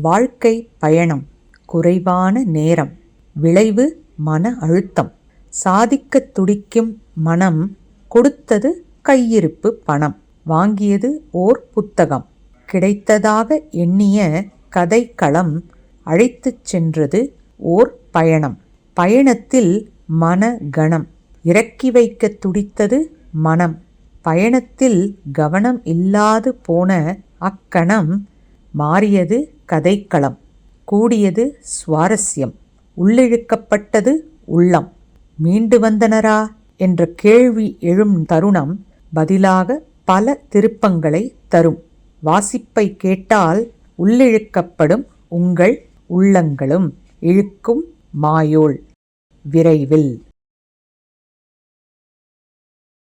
வாழ்க்கை பயணம், குறைவான நேரம், விளைவு மன அழுத்தம். சாதிக்கத் துடிக்கும் மனம், கொடுத்தது கையிருப்பு பணம், வாங்கியது ஓர் புத்தகம். கிடைத்ததாக எண்ணிய கதைக்களம், அழைத்துச் சென்றது ஓர் பயணம். பயணத்தில் மன கணம், இறக்கி வைக்க துடித்தது மனம். பயணத்தில் கவனம் இல்லாது போன அக்கணம், மாறியது கதைக்களம், கூடியது சுவாரஸ்யம், உள்ளிழுக்கப்பட்டது உள்ளம். மீண்டு வந்தனரா என்ற கேள்வி எழும் தருணம், பதிலாக பல திருப்பங்களை தரும். வாசிப்பை கேட்டால் உள்ளிழுக்கப்படும் உங்கள் உள்ளங்களும். இழுக்கும் மாயோல். விரைவில்.